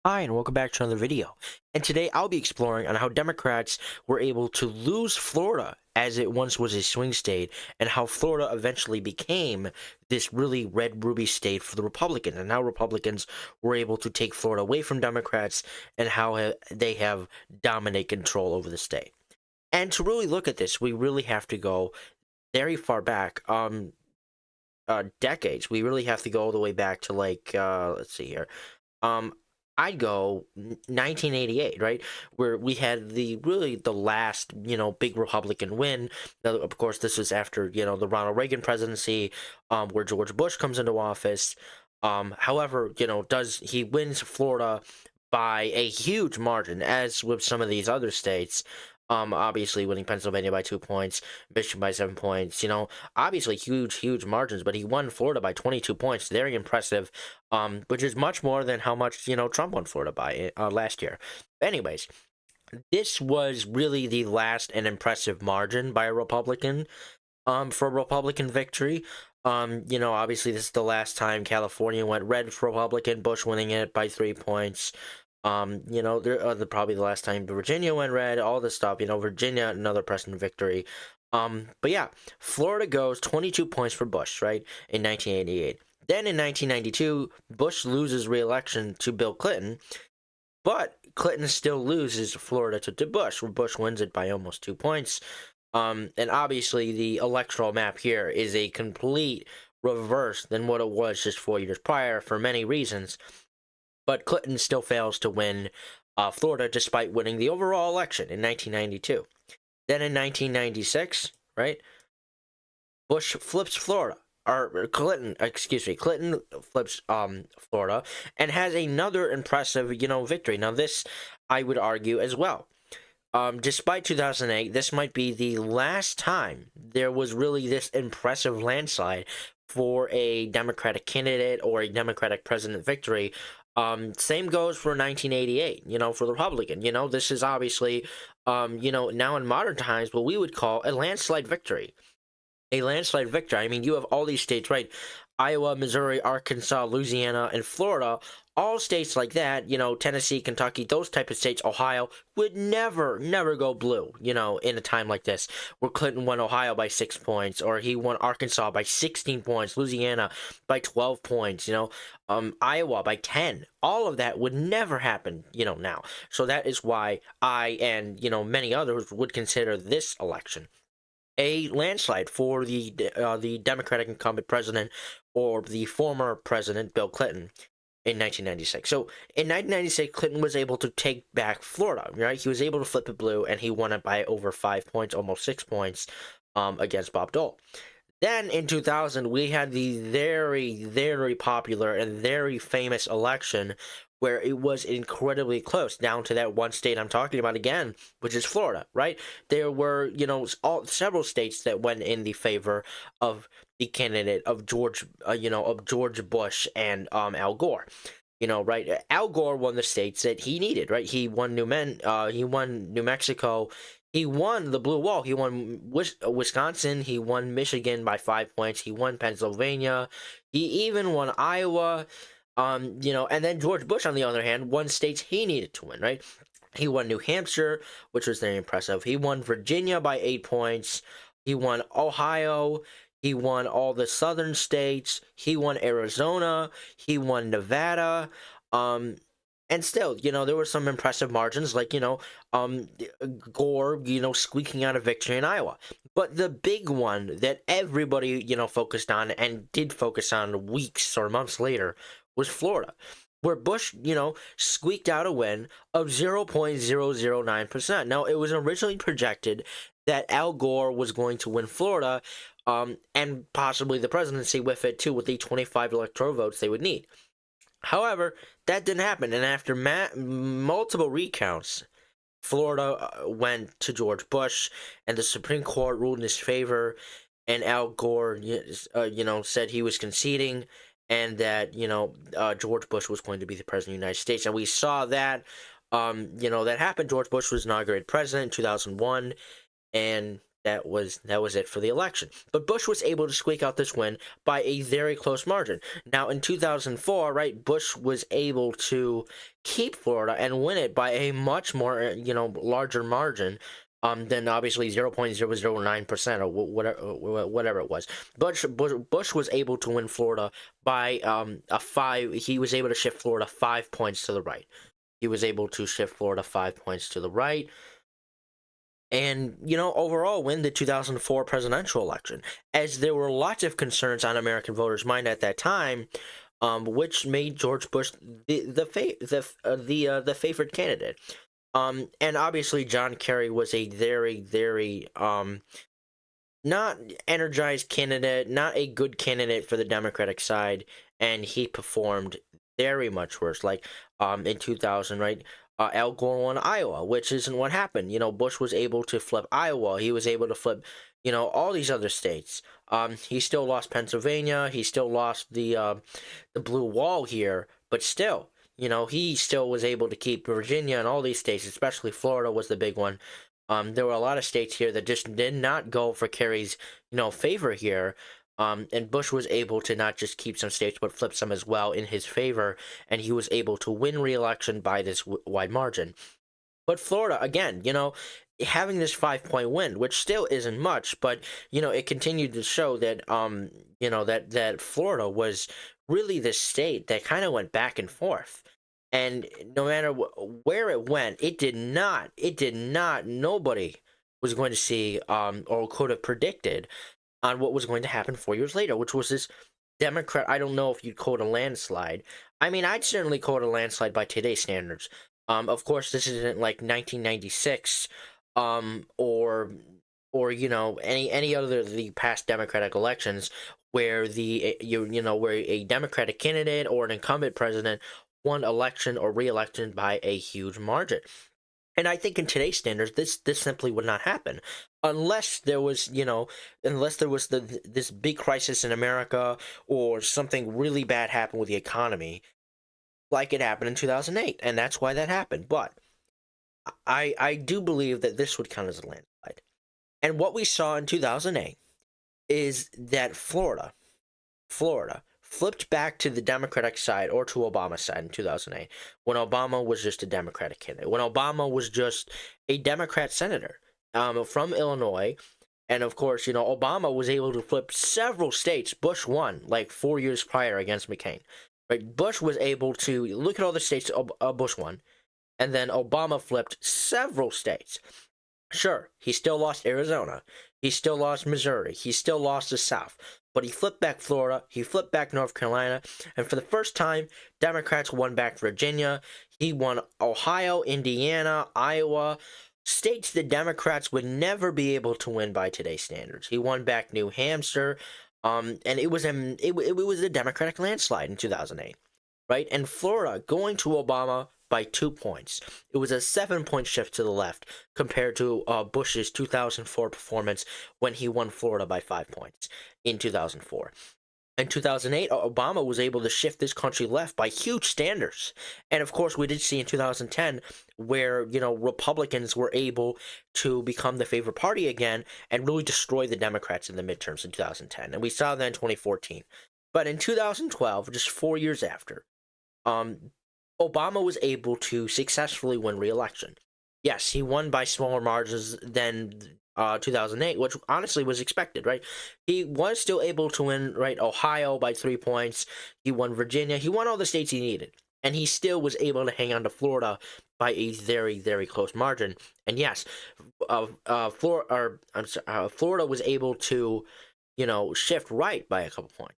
Hi, and welcome back to another video. And today I'll be exploring on how Democrats were able to lose Florida as it once was a swing state, and how Florida eventually became this really red ruby state for the Republicans, and how Republicans were able to take Florida away from Democrats, and how they have dominate control over the state. And to really look at this, we really have to go very far back, decades. We really have to go all the way back to let's see here. Um, I'd go 1988, right, where we had the last big Republican win. Now, of course, this was after the Ronald Reagan presidency, where George Bush comes into office. However, does he wins Florida by a huge margin, as with some of these other states. Obviously winning Pennsylvania by 2 points, Michigan by 7 points. Obviously huge margins, but he won Florida by 22 points. Very impressive. Which is much more than how much Trump won Florida by last year. Anyways, this was really the last and impressive margin by a Republican. For a Republican victory. Obviously this is the last time California went red for Republican, Bush winning it by 3 points. Probably the last time Virginia went red, all this stuff. Virginia, another precedent victory. But yeah, Florida goes 22 points for Bush, right, in 1988. Then in 1992, Bush loses re-election to Bill Clinton, but Clinton still loses Florida to Bush, where Bush wins it by almost 2 points. And obviously the electoral map here is a complete reverse than what it was just 4 years prior for many reasons. But Clinton still fails to win Florida despite winning the overall election in 1992. Then in 1996, right, Bush flips Florida. Or Clinton, excuse me, Clinton flips Florida and has another impressive, victory. Now this, I would argue as well. Despite 2008, this might be the last time there was really this impressive landslide for a Democratic candidate or a Democratic president victory. Same goes for 1988, for the Republican. This is obviously, now in modern times, what we would call a landslide victory. A landslide victory. I mean, you have all these states, right? Iowa, Missouri, Arkansas, Louisiana, and Florida, all states like that, Tennessee, Kentucky, those type of states, Ohio, would never go blue, in a time like this, where Clinton won Ohio by 6 points, or he won Arkansas by 16 points, Louisiana by 12 points, Iowa by 10. All of that would never happen, now. So that is why I and, many others would consider this election a landslide for the Democratic incumbent president, or the former president Bill Clinton, in 1996. So in 1996, Clinton was able to take back Florida. Right, he was able to flip it blue, and he won it by over 5 points, almost 6 points, against Bob Dole. Then in 2000, we had the very popular and very famous election where it was incredibly close, down to that one state I'm talking about again, which is Florida, right? There were, several states that went in the favor of the candidate of George Bush and Al Gore. Right? Al Gore won the states that he needed, right? He won he won New Mexico, he won the Blue Wall, he won Wisconsin, he won Michigan by 5 points, he won Pennsylvania, he even won Iowa. And then George Bush, on the other hand, won states he needed to win, right? He won New Hampshire, which was very impressive. He won Virginia by 8 points. He won Ohio. He won all the southern states. He won Arizona. He won Nevada. And still, there were some impressive margins, like, Gore, squeaking out a victory in Iowa. But the big one that everybody, focused on, and did focus on weeks or months later, was Florida, where Bush, squeaked out a win of 0.009%. Now, it was originally projected that Al Gore was going to win Florida, and possibly the presidency with it too, with the 25 electoral votes they would need. However, that didn't happen, and after multiple recounts, Florida went to George Bush, and the Supreme Court ruled in his favor, and Al Gore, said he was conceding, and that, George Bush was going to be the president of the United States. And we saw that, that happened. George Bush was inaugurated president in 2001, and that was it for the election. But Bush was able to squeak out this win by a very close margin. Now in 2004, right, Bush was able to keep Florida and win it by a much more larger margin. Than obviously 0.009% or whatever it was. Bush was able to win Florida by a five. He was able to shift Florida 5 points to the right. He was able to shift Florida 5 points to the right and overall win the 2004 presidential election, as there were lots of concerns on American voters' mind at that time, which made George Bush the favored candidate. And obviously John Kerry was a very, very not energized candidate, not a good candidate for the Democratic side, and he performed very much worse. Like in 2000, right? Al Gore won Iowa, which isn't what happened. Bush was able to flip Iowa. He was able to flip, all these other states. He still lost Pennsylvania. He still lost the blue wall here, but still, he still was able to keep Virginia and all these states, especially Florida was the big one. There were a lot of states here that just did not go for Kerry's, favor here. And Bush was able to not just keep some states, but flip some as well in his favor, and he was able to win re-election by this wide margin. But Florida, again, having this 5-point win, which still isn't much, but it continued to show that that Florida was really the state that kind of went back and forth. And no matter where it went, it did not. Nobody was going to see or could have predicted on what was going to happen 4 years later, which was this Democrat. I don't know if you'd call it a landslide. I mean, I'd certainly call it a landslide by today's standards. Of course, this isn't like 1996, or any other of the past Democratic elections where where a Democratic candidate or an incumbent president won election or re-election by a huge margin. And I think in today's standards, this simply would not happen, unless there was this big crisis in America or something really bad happened with the economy, like it happened in 2008, and that's why that happened. But I do believe that this would count as a landslide. And what we saw in 2008 is that Florida flipped back to the Democratic side, or to Obama's side, in 2008, when Obama was just a Democratic candidate, when Obama was just a Democrat senator from Illinois. And of course, Obama was able to flip several states. Bush won like 4 years prior against McCain. Right? Bush was able to look at all the states Bush won, and then Obama flipped several states. Sure, he still lost Arizona. He still lost Missouri. He still lost the South. But he flipped back Florida. He flipped back North Carolina. And for the first time, Democrats won back Virginia. He won Ohio, Indiana, Iowa, states that Democrats would never be able to win by today's standards. He won back New Hampshire. And it was a Democratic landslide in 2008, right? And Florida going to Obama by 2 points. It was a 7-point shift to the left compared to Bush's 2004 performance when he won Florida by 5 points in 2004. In 2008, Obama was able to shift this country left by huge standards. And of course, we did see in 2010 where, Republicans were able to become the favorite party again and really destroy the Democrats in the midterms in 2010. And we saw that in 2014. But in 2012, just 4 years after, Obama was able to successfully win re-election. Yes, he won by smaller margins than 2008, which honestly was expected, right? He was still able to win, right, Ohio by 3 points. He won Virginia. He won all the states he needed. And he still was able to hang on to Florida by a very, very close margin. And yes, Florida was able to, shift right by a couple points.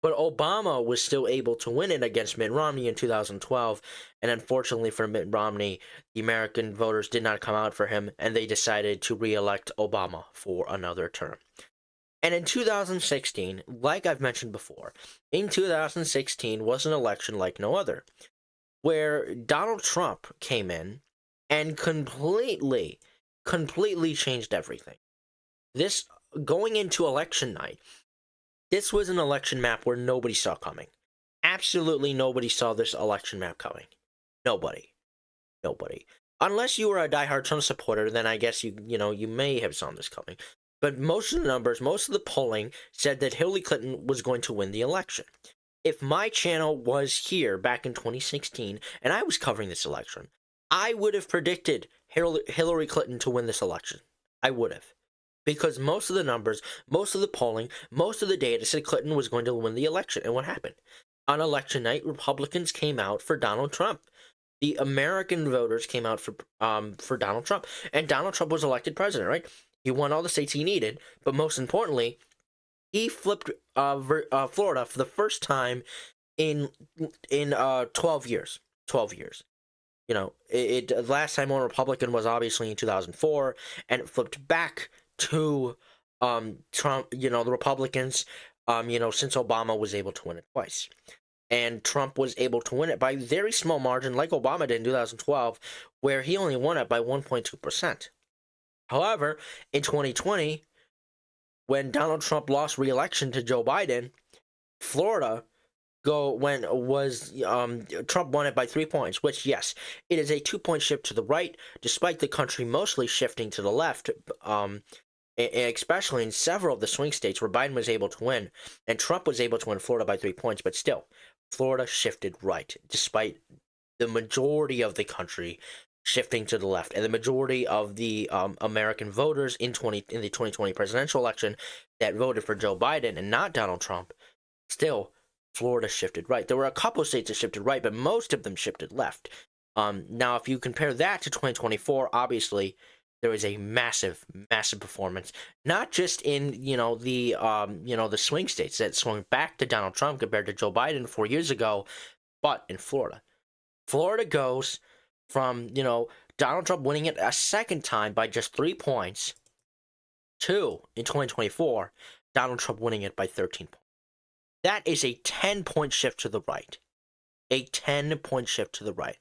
But Obama was still able to win it against Mitt Romney in 2012, and unfortunately for Mitt Romney, the American voters did not come out for him, and they decided to re-elect Obama for another term. And in 2016, like I've mentioned before, in 2016 was an election like no other, where Donald Trump came in and completely changed everything. This, going into election night, this was an election map where nobody saw coming. Absolutely nobody saw this election map coming. Nobody. Unless you were a diehard Trump supporter, then I guess you may have saw this coming. But most of the numbers, most of the polling said that Hillary Clinton was going to win the election. If my channel was here back in 2016 and I was covering this election, I would have predicted Hillary Clinton to win this election. I would have. Because most of the numbers, most of the polling, most of the data said Clinton was going to win the election. And what happened? On election night, Republicans came out for Donald Trump. The American voters came out for Donald Trump, and Donald Trump was elected president. Right? He won all the states he needed, but most importantly, he flipped Florida for the first time in 12 years. 12 years. The last time one Republican was obviously in 2004, and it flipped back to Trump. The Republicans. Since Obama was able to win it twice. And Trump was able to win it by a very small margin, like Obama did in 2012, where he only won it by 1.2%. However, in 2020, when Donald Trump lost re-election to Joe Biden, Florida Trump won it by 3 points, which, yes, it is a 2-point shift to the right, despite the country mostly shifting to the left, especially in several of the swing states where Biden was able to win, and Trump was able to win Florida by 3 points, but still, Florida shifted right, despite the majority of the country shifting to the left, and the majority of the American voters in the 2020 presidential election that voted for Joe Biden and not Donald Trump, still, Florida shifted right. There were a couple of states that shifted right, but most of them shifted left. Now, if you compare that to 2024, obviously, there was a massive, massive performance, not just in the swing states that swung back to Donald Trump compared to Joe Biden 4 years ago, but in Florida. Florida goes from Donald Trump winning it a second time by just 3 points to, in 2024, Donald Trump winning it by 13 points. That is a 10-point shift to the right. A 10-point shift to the right.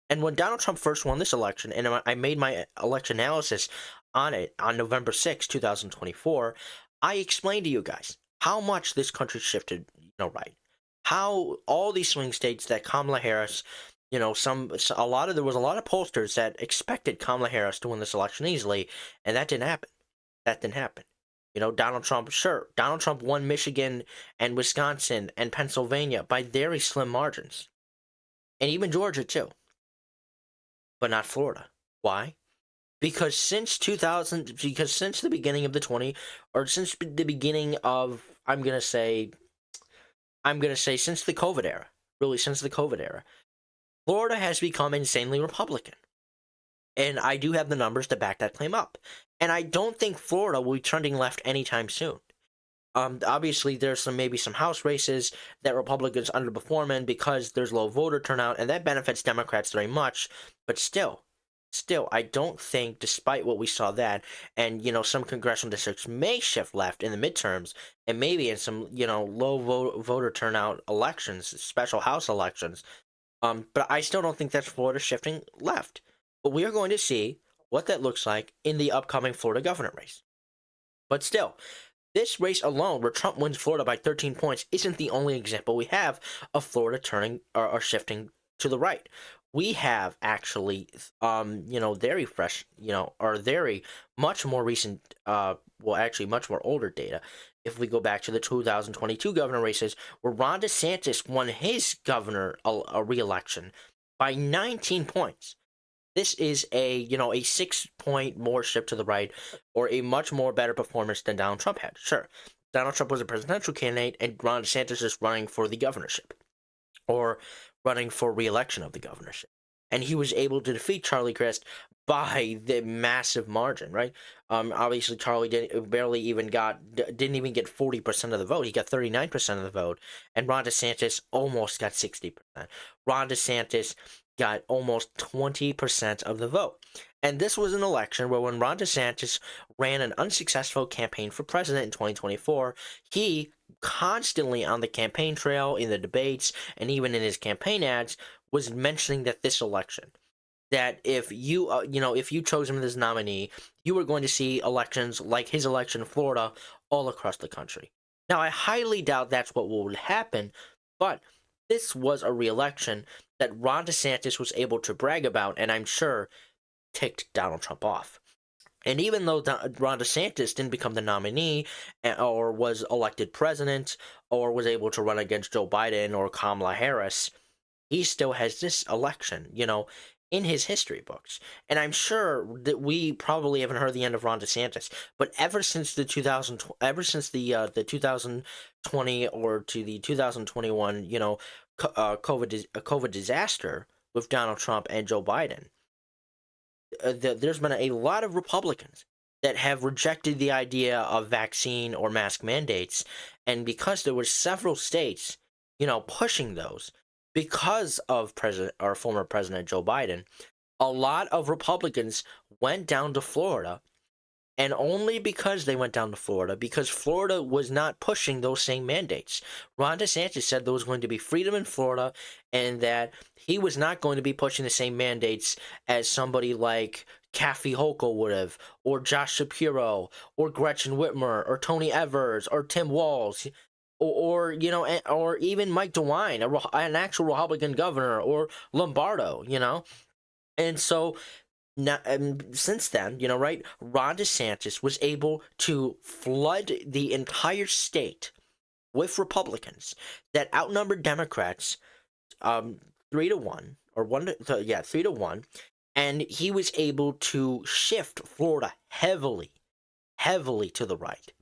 And when Donald Trump first won this election, and I made my election analysis on it on November 6, 2024, I explained to you guys how much this country shifted, right. How all these swing states that Kamala Harris, there was a lot of pollsters that expected Kamala Harris to win this election easily, and that didn't happen. That didn't happen. Donald Trump won Michigan and Wisconsin and Pennsylvania by very slim margins. And even Georgia, too. But not Florida. Why? Because since the beginning of since the beginning of, I'm gonna say since the COVID era, really since the COVID era, Florida has become insanely Republican. And I do have the numbers to back that claim up. And I don't think Florida will be trending left anytime soon. Obviously, there's maybe some House races that Republicans underperform in because there's low voter turnout, and that benefits Democrats very much. But still, I don't think, despite what we saw that, and some congressional districts may shift left in the midterms, and maybe in some low voter turnout elections, special House elections. But I still don't think that's Florida shifting left. But we are going to see what that looks like in the upcoming Florida governor race. But still, this race alone, where Trump wins Florida by 13 points, isn't the only example we have of Florida turning or shifting to the right. We have actually, very fresh, or very much more recent, actually much more older data. If we go back to the 2022 governor races, where Ron DeSantis won his governor a re-election by 19 points. This is a 6-point more shift to the right, or a much more better performance than Donald Trump had. Sure, Donald Trump was a presidential candidate, and Ron DeSantis is running for the governorship, or running for re-election of the governorship. And he was able to defeat Charlie Crist by the massive margin, right? Obviously, Charlie didn't even get 40% of the vote. He got 39% of the vote, and Ron DeSantis almost got 60%. Ron DeSantis got almost 20% of the vote. And this was an election where when Ron DeSantis ran an unsuccessful campaign for president in 2024, he constantly on the campaign trail, in the debates, and even in his campaign ads, was mentioning that this election, that if you chose him as nominee, you were going to see elections like his election in Florida all across the country. Now, I highly doubt that's what will happen, but this was a re-election that Ron DeSantis was able to brag about, and I'm sure ticked Donald Trump off. And even though Ron DeSantis didn't become the nominee or was elected president or was able to run against Joe Biden or Kamala Harris, he still has this election, in his history books. And I'm sure that we probably haven't heard the end of Ron DeSantis, but ever since the 2020 or to the 2021, COVID disaster with Donald Trump and Joe Biden, there's been a lot of Republicans that have rejected the idea of vaccine or mask mandates, and because there were several states, pushing those, because of former President Joe Biden, a lot of Republicans went down to Florida, and only because they went down to Florida, because Florida was not pushing those same mandates. Ron DeSantis said there was going to be freedom in Florida and that he was not going to be pushing the same mandates as somebody like Kathy Hochul would have, or Josh Shapiro, or Gretchen Whitmer, or Tony Evers, or Tim Walz, or even Mike DeWine, an actual Republican governor, or Lombardo, And so now, since then, right, Ron DeSantis was able to flood the entire state with Republicans that outnumbered Democrats 3-1, or 3-1, and he was able to shift Florida heavily to the right.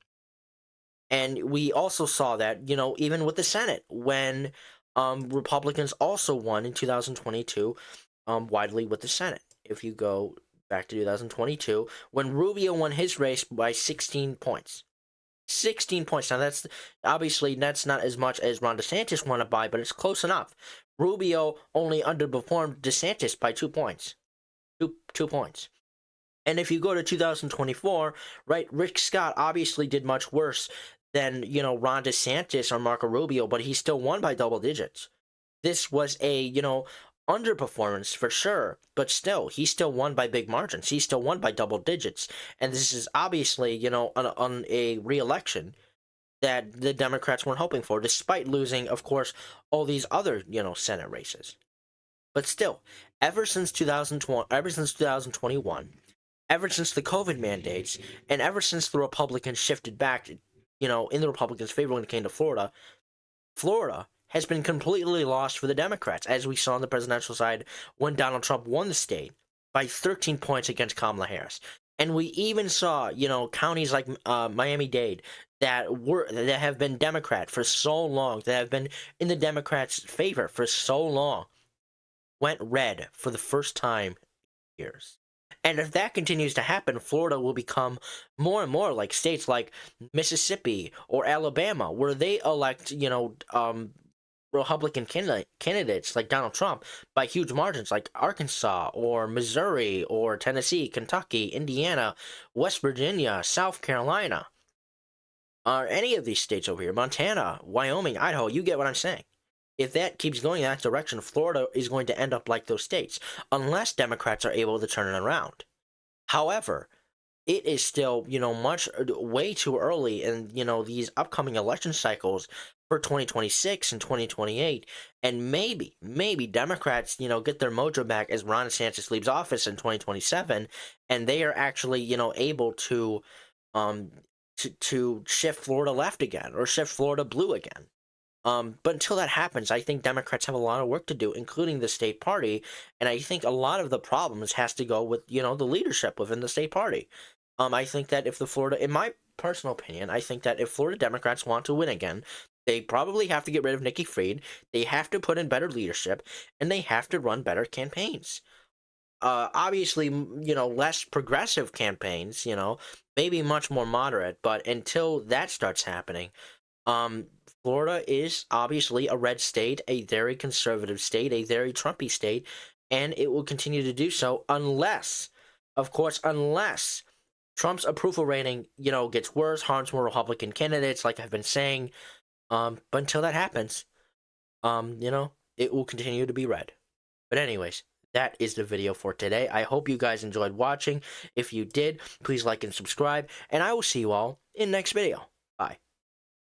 And we also saw that, even with the Senate, when Republicans also won in 2022 widely with the Senate. If you go back to 2022, when Rubio won his race by 16 points. 16 points. Now, that's not as much as Ron DeSantis won it by, but it's close enough. Rubio only underperformed DeSantis by 2 points. 2 points. And if you go to 2024, right, Rick Scott obviously did much worse than, Ron DeSantis or Marco Rubio, but he still won by double digits. This was a, underperformance for sure, but still, he still won by big margins. He still won by double digits. And this is obviously, on a re-election that the Democrats weren't hoping for, despite losing, of course, all these other, Senate races. But still, ever since 2021, ever since the COVID mandates, and ever since the Republicans shifted back, in the Republicans' favor when it came to Florida, Florida has been completely lost for the Democrats, as we saw on the presidential side when Donald Trump won the state by 13 points against Kamala Harris. And we even saw, counties like Miami-Dade that have been Democrat for so long, that have been in the Democrats' favor for so long, went red for the first time in years. And if that continues to happen, Florida will become more and more like states like Mississippi or Alabama, where they elect, Republican candidates like Donald Trump by huge margins, like Arkansas or Missouri or Tennessee, Kentucky, Indiana, West Virginia, South Carolina, or any of these states over here, Montana, Wyoming, Idaho. You get what I'm saying. If that keeps going in that direction, Florida is going to end up like those states, unless Democrats are able to turn it around. However, it is still, way too early in, these upcoming election cycles for 2026 and 2028. And maybe Democrats, get their mojo back as Ron DeSantis leaves office in 2027, and they are actually, able to shift Florida left again or shift Florida blue again. But until that happens, I think Democrats have a lot of work to do, including the state party. And I think a lot of the problems has to go with, the leadership within the state party. I think that in my personal opinion, I think that if Florida Democrats want to win again, they probably have to get rid of Nikki Fried. They have to put in better leadership, and they have to run better campaigns. Obviously, less progressive campaigns, maybe much more moderate. But until that starts happening, Florida is obviously a red state, a very conservative state, a very Trumpy state, and it will continue to do so unless Trump's approval rating, gets worse, harms more Republican candidates, like I've been saying. But until that happens, it will continue to be red. But anyways, that is the video for today. I hope you guys enjoyed watching. If you did, please like and subscribe, and I will see you all in the next video. Bye.